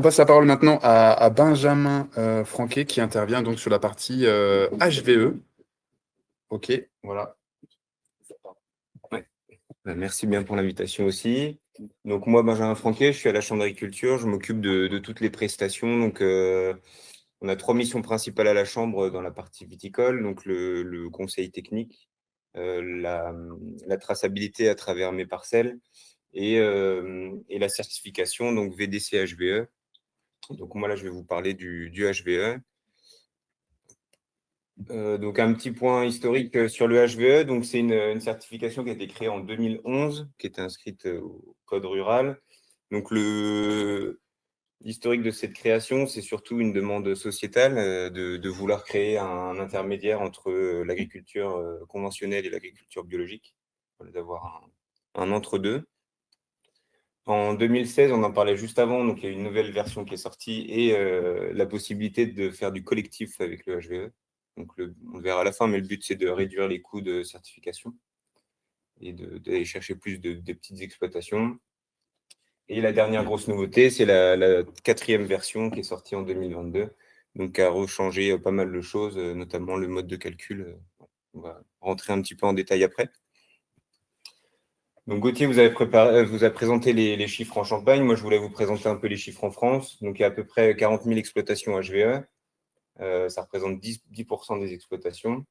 On passe la parole maintenant à Benjamin Franquet qui intervient donc sur la partie HVE. Ok, voilà. Ouais. Merci bien pour l'invitation aussi. Donc moi, Benjamin Franquet, je suis à la Chambre d'agriculture, je m'occupe de toutes les prestations. Donc on a trois missions principales à la Chambre dans la partie viticole, donc le conseil technique, la traçabilité à travers mes parcelles et la certification, donc VDC HVE. Donc moi là, je vais vous parler du HVE. Donc un petit point historique sur le HVE. Donc c'est une certification qui a été créée en 2011, qui était inscrite au Code rural. Donc l'historique de cette création, c'est surtout une demande sociétale de vouloir créer un intermédiaire entre l'agriculture conventionnelle et l'agriculture biologique, voilà, d'avoir un entre-deux. En 2016, on en parlait juste avant, donc il y a une nouvelle version qui est sortie et la possibilité de faire du collectif avec le HVE. Donc on le verra à la fin, mais le but, c'est de réduire les coûts de certification et d'aller chercher plus des petites exploitations. Et la dernière grosse nouveauté, c'est la quatrième version qui est sortie en 2022, donc qui a rechangé pas mal de choses, notamment le mode de calcul. On va rentrer un petit peu en détail après. Donc Gauthier vous a présenté les chiffres en Champagne. Moi, je voulais vous présenter un peu les chiffres en France. Donc il y a à peu près 40 000 exploitations HVE. Ça représente 10% des exploitations.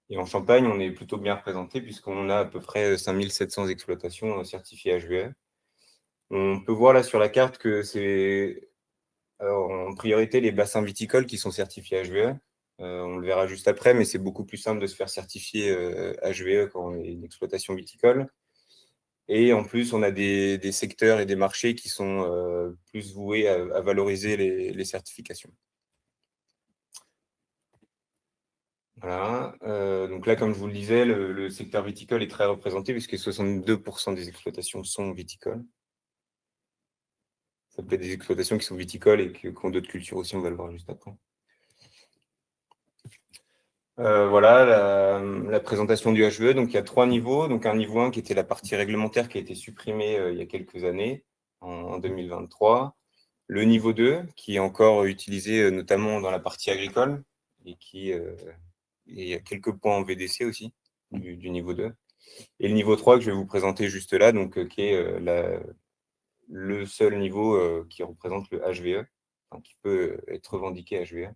Et en Champagne, on est plutôt bien représenté puisqu'on a à peu près 5 700 exploitations certifiées HVE. On peut voir là sur la carte que c'est en priorité les bassins viticoles qui sont certifiés HVE. On le verra juste après, mais c'est beaucoup plus simple de se faire certifier HVE quand on est une exploitation viticole. Et en plus, on a des secteurs et des marchés qui sont plus voués à valoriser les certifications. Voilà. Donc là, comme je vous le disais, le secteur viticole est très représenté puisque 62% des exploitations sont viticoles. Ça peut être des exploitations qui sont viticoles et qui ont d'autres cultures aussi, on va le voir juste après. Voilà la présentation du HVE. Donc il y a trois niveaux. Donc un niveau 1 qui était la partie réglementaire qui a été supprimée il y a quelques années, en 2023. Le niveau 2 qui est encore utilisé notamment dans la partie agricole et il y a quelques points en VDC aussi du niveau 2. Et le niveau 3 que je vais vous présenter juste là, donc qui est le seul niveau qui représente le HVE, enfin, qui peut être revendiqué HVE.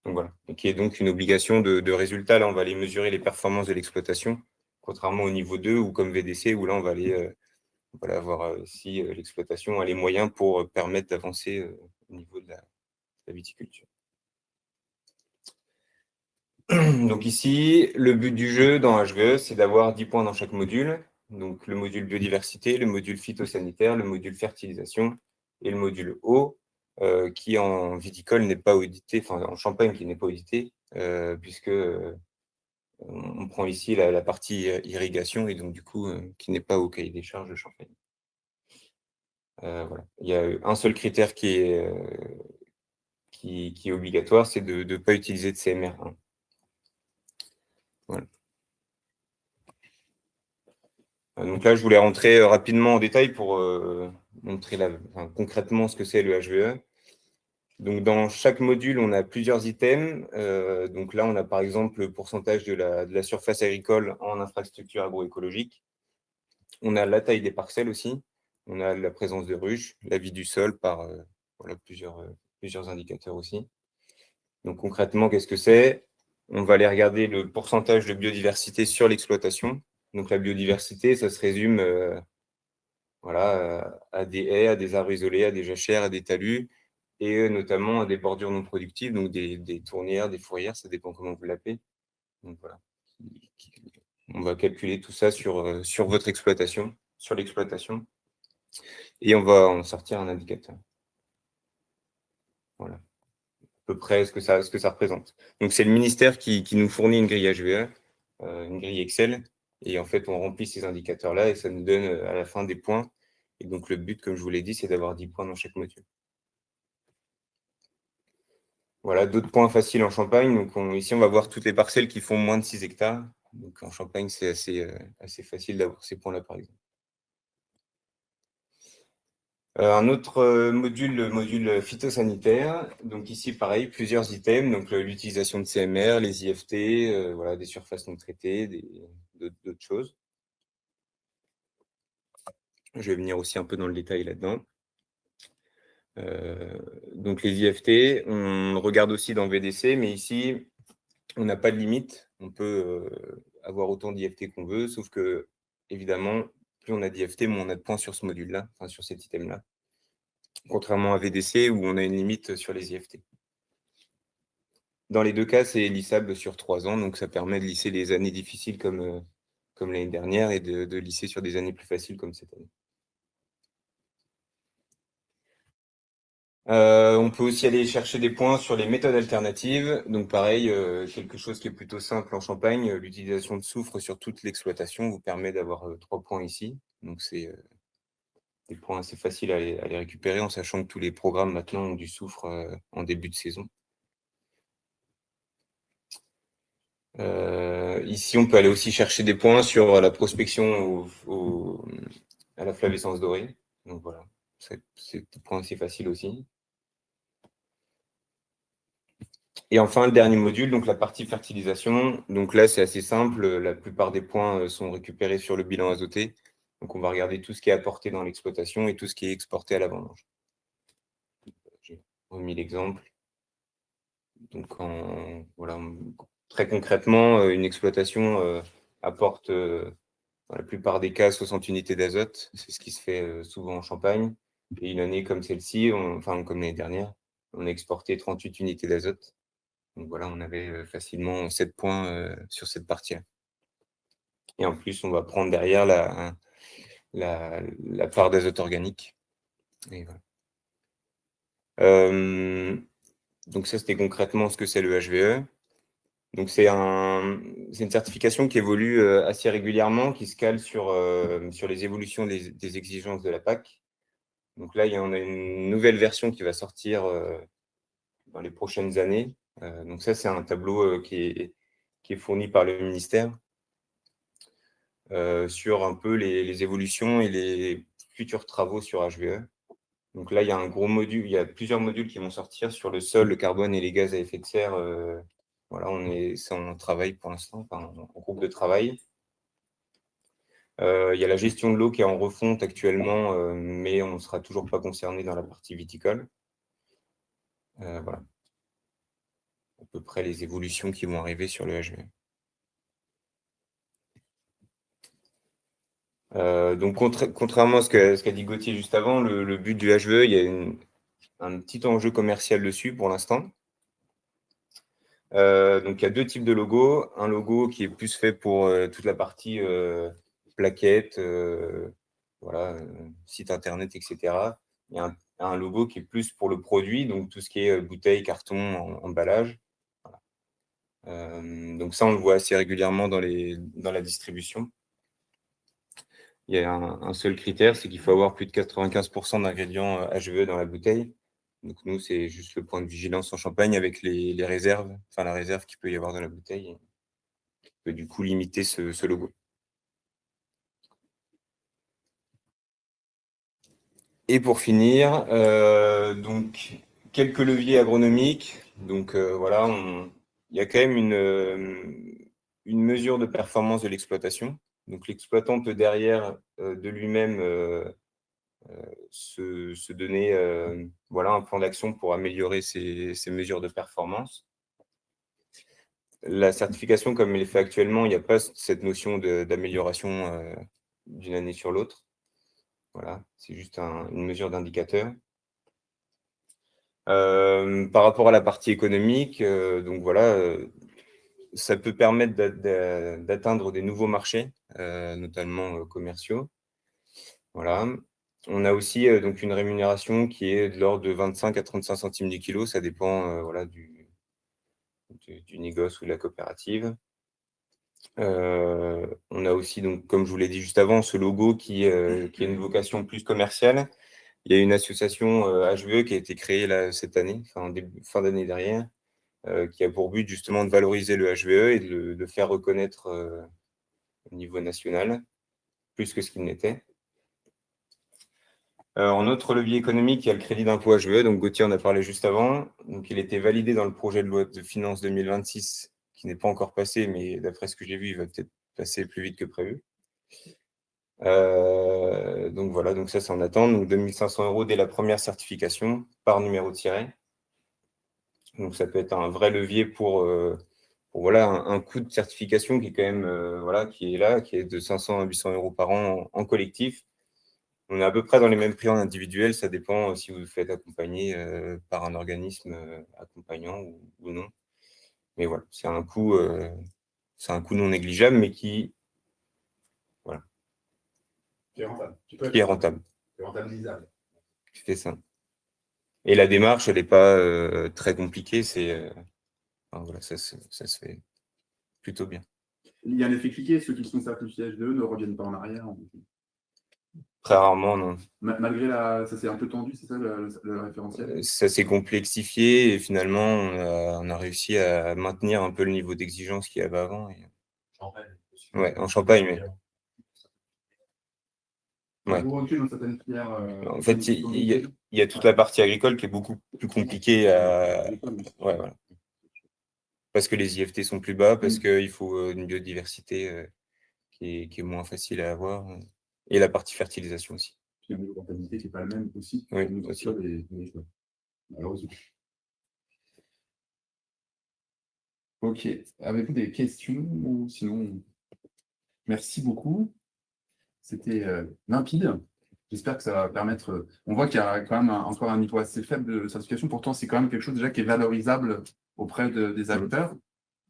Donc voilà, et qui est donc une obligation de résultat. Là, on va aller mesurer les performances de l'exploitation, contrairement au niveau 2 ou comme VDC, où là, on va aller voilà, voir si l'exploitation a les moyens pour permettre d'avancer au niveau de la viticulture. Donc ici, le but du jeu dans HVE, c'est d'avoir 10 points dans chaque module. Donc le module biodiversité, le module phytosanitaire, le module fertilisation et le module eau, qui en viticole n'est pas audité, enfin en Champagne qui n'est pas audité, puisque on prend ici la partie irrigation et donc du coup qui n'est pas au cahier des charges de Champagne. Voilà. Il y a un seul critère qui est obligatoire, c'est de ne pas utiliser de CMR1. Voilà. Donc là, je voulais rentrer rapidement en détail pour montrer concrètement ce que c'est le HVE. Donc dans chaque module, on a plusieurs items. Donc là, on a par exemple le pourcentage de la surface agricole en infrastructure agroécologique. On a la taille des parcelles aussi. On a la présence de ruches, la vie du sol par voilà, plusieurs indicateurs aussi. Donc concrètement, qu'est-ce que c'est? On va aller regarder le pourcentage de biodiversité sur l'exploitation. Donc la biodiversité, ça se résume voilà, à des haies, à des arbres isolés, à des jachères, à des talus, et notamment à des bordures non productives, donc des tournières, des fourrières, ça dépend comment vous l'appelez. Donc voilà. On va calculer tout ça sur votre exploitation, sur l'exploitation, et on va en sortir un indicateur. Voilà. À peu près ce que ça représente. Donc c'est le ministère qui nous fournit une grille HVE, une grille Excel, et en fait on remplit ces indicateurs-là et ça nous donne à la fin des points. Et donc le but, comme je vous l'ai dit, c'est d'avoir 10 points dans chaque module. Voilà, d'autres points faciles en Champagne. Donc ici on va voir toutes les parcelles qui font moins de 6 hectares. Donc en Champagne, c'est assez facile d'avoir ces points-là par exemple. Un autre module, le module phytosanitaire. Donc ici, pareil, plusieurs items. Donc l'utilisation de CMR, les IFT, voilà, des surfaces non traitées, d'autres choses. Je vais venir aussi un peu dans le détail là-dedans. Donc les IFT, on regarde aussi dans le VDC, mais ici, on n'a pas de limite. On peut avoir autant d'IFT qu'on veut, sauf que, évidemment, plus on a d'IFT, moins on a de points sur ce module-là, enfin sur cet item-là. Contrairement à VDC où on a une limite sur les IFT. Dans les deux cas, c'est lissable sur 3 ans, donc ça permet de lisser les années difficiles comme l'année dernière et de lisser sur des années plus faciles comme cette année. On peut aussi aller chercher des points sur les méthodes alternatives. Donc pareil, quelque chose qui est plutôt simple en Champagne, l'utilisation de soufre sur toute l'exploitation vous permet d'avoir 3 points ici. Donc c'est des points assez faciles à les récupérer en sachant que tous les programmes maintenant ont du soufre en début de saison. Ici, on peut aller aussi chercher des points sur la prospection à la flavescence dorée. Donc voilà, c'est des points assez faciles aussi. Et enfin, le dernier module, donc la partie fertilisation. Donc là, c'est assez simple. La plupart des points sont récupérés sur le bilan azoté. Donc on va regarder tout ce qui est apporté dans l'exploitation et tout ce qui est exporté à la vendange. J'ai remis l'exemple. Donc voilà, très concrètement, une exploitation apporte dans la plupart des cas 60 unités d'azote. C'est ce qui se fait souvent en Champagne. Et une année comme celle-ci, enfin comme l'année dernière, on a exporté 38 unités d'azote. Donc voilà, on avait facilement 7 points sur cette partie-là. Et en plus, on va prendre derrière la part d'azote organique. Et voilà. Donc ça, c'était concrètement ce que c'est le HVE. Donc c'est une certification qui évolue assez régulièrement, qui se cale sur les évolutions des exigences de la PAC. Donc là, on a une nouvelle version qui va sortir dans les prochaines années. Donc ça, c'est un tableau qui est fourni par le ministère sur un peu les évolutions et les futurs travaux sur HVE. Donc là, il y a un gros module, il y a plusieurs modules qui vont sortir sur le sol, le carbone et les gaz à effet de serre. Voilà, c'est en travail pour l'instant, enfin, en groupe de travail. Il y a la gestion de l'eau qui est en refonte actuellement, mais on ne sera toujours pas concerné dans la partie viticole. Voilà. À peu près les évolutions qui vont arriver sur le HVE. Donc, contrairement à ce qu'a dit Gauthier juste avant, le but du HVE, il y a un petit enjeu commercial dessus pour l'instant. Donc, il y a 2 types de logos. Un logo qui est plus fait pour toute la partie plaquettes, voilà, site internet, etc. Il y a un logo qui est plus pour le produit, donc tout ce qui est bouteilles, carton, emballage. Voilà. Donc ça, on le voit assez régulièrement dans la distribution. Il y a un seul critère, c'est qu'il faut avoir plus de 95% d'ingrédients HVE dans la bouteille. Donc nous, c'est juste le point de vigilance en Champagne avec les réserves, enfin la réserve qu'il peut y avoir dans la bouteille, qui peut du coup limiter ce logo. Et pour finir, donc quelques leviers agronomiques. Donc voilà, il y a quand même une mesure de performance de l'exploitation. Donc l'exploitant peut derrière de lui-même se donner voilà, un plan d'action pour améliorer ces mesures de performance. La certification, comme elle est faite actuellement, il n'y a pas cette notion d'amélioration d'une année sur l'autre. Voilà, c'est juste une mesure d'indicateur. Par rapport à la partie économique, donc voilà, ça peut permettre d'atteindre des nouveaux marchés, notamment commerciaux. Voilà. On a aussi donc une rémunération qui est de l'ordre de 25 à 35 centimes du kilo, ça dépend voilà, du négoce ou de la coopérative. On a aussi, donc, comme je vous l'ai dit juste avant, ce logo qui a une vocation plus commerciale. Il y a une association HVE qui a été créée là, cette année, fin d'année dernière, qui a pour but justement de valoriser le HVE et de le faire reconnaître au niveau national, plus que ce qu'il n'était. En autre levier économique, il y a le crédit d'impôt HVE. Donc Gauthier en a parlé juste avant. Donc il était validé dans le projet de loi de finances 2026, qui n'est pas encore passé, mais d'après ce que j'ai vu, il va peut-être passer plus vite que prévu. Donc voilà, donc ça c'est en attente. Donc 2 500 € dès la première certification par numéro de siret. Donc ça peut être un vrai levier pour voilà, un coût de certification qui est quand même voilà, qui est là, qui est de 500 à 800 € par an en collectif. On est à peu près dans les mêmes prix en individuel, ça dépend si vous vous faites accompagner par un organisme accompagnant ou non. Mais voilà, c'est un coût non négligeable, mais qui Qui est rentable. est rentable. Qui est rentabilisable. C'est ça. Et la démarche, elle n'est pas très compliquée, enfin, voilà, ça se fait plutôt bien. Il y a un effet cliquet, ceux qui sont certifiés HVE ne reviennent pas en arrière. Très rarement, non. Malgré ça s'est un peu tendu, c'est ça le référentiel? Ça s'est complexifié et finalement, on a réussi à maintenir un peu le niveau d'exigence qu'il y avait avant. Ouais, en Champagne, mais. Ouais. Dans certaines filières, En fait, il y a toute la partie agricole qui est beaucoup plus compliquée à. Ouais, voilà. Parce que les IFT sont plus bas, parce qu'il faut une biodiversité qui est moins facile à avoir, et la partie fertilisation aussi. Il y a une rentabilité qui n'est pas la même aussi. Oui, aussi. Malheureusement. Ok. Avez-vous des questions ou sinon, merci beaucoup. C'était limpide. J'espère que ça va permettre. On voit qu'il y a quand même encore un niveau assez faible de certification. Pourtant, c'est quand même quelque chose déjà qui est valorisable auprès des acteurs.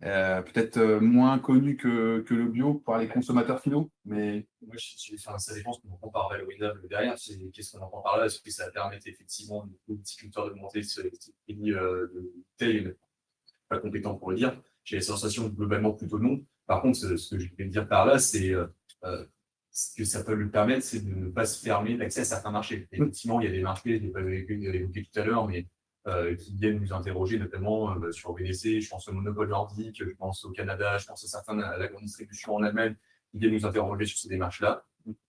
Peut-être moins connu que le bio par les consommateurs finaux, mais moi, ça dépend ce qu'on entend par valorisable derrière. Qu'est-ce qu'on entend par là? Est-ce que ça permet effectivement aux viticulteurs de monter ce prix de bouteille? Pas compétent pour le dire. J'ai la sensation globalement plutôt non. Par contre, ce que je vais dire par là, c'est ce que ça peut lui permettre, c'est de ne pas se fermer l'accès à certains marchés. Effectivement, il y a des marchés, je n'ai pas évoqué tout à l'heure, mais qui viennent nous interroger, notamment sur BDC, je pense au monopole nordique, je pense au Canada, je pense à la grande distribution en Allemagne, qui viennent nous interroger sur ces démarches-là.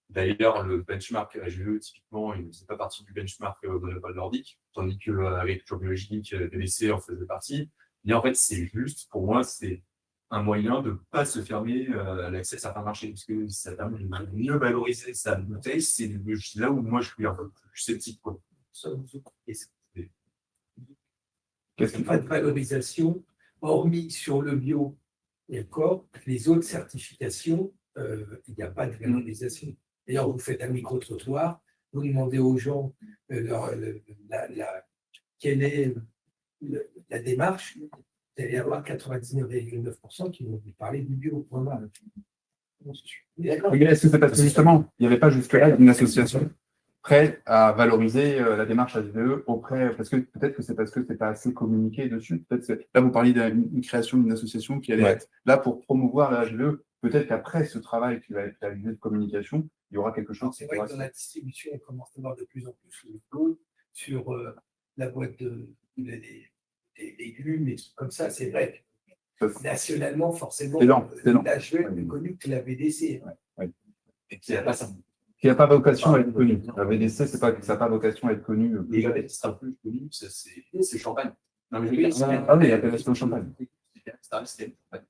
D'ailleurs, le benchmark HVE, typiquement, il ne faisait pas partie du benchmark monopole nordique, tandis qu'avec biologique, BDC en faisait partie. Et en fait, c'est juste, pour moi, c'est un moyen de ne pas se fermer à l'accès à certains marchés, parce que ça permet de mieux valoriser sa bouteille. C'est là où moi, je suis un peu plus sceptique. Qu'est-ce qu'il n'y a pas de valorisation, hormis sur le bio, d'accord, les autres certifications, il n'y a pas de valorisation. D'ailleurs, vous faites un micro-trottoir, vous demandez aux gens quelle est la démarche, vous allez avoir 99,9% qui vont vous parler du bio. est-ce que c'est parce que justement, il n'y avait pas jusque-là une association prête à valoriser la démarche HVE auprès, parce que peut-être que c'est parce que c'est pas assez communiqué dessus. Là, vous parliez d'une création d'une association qui allait être là pour promouvoir la HVE. Peut-être qu'après ce travail qui va être réalisé de communication, il y aura quelque chose. C'est vrai que dans la distribution, on commence à voir de plus en plus le code sur la boîte des légumes, des trucs comme ça. C'est vrai que nationalement, forcément, la HVE est plus connue que la VDC. Et qui n'a pas ça. Qui n'a pas vocation à être connu. La VDC, c'est pas que ça n'a pas vocation à être connu. Déjà, qui sera plus connu, c'est Champagne. Ah oui, l'appellation Champagne. Ça reste Champagne.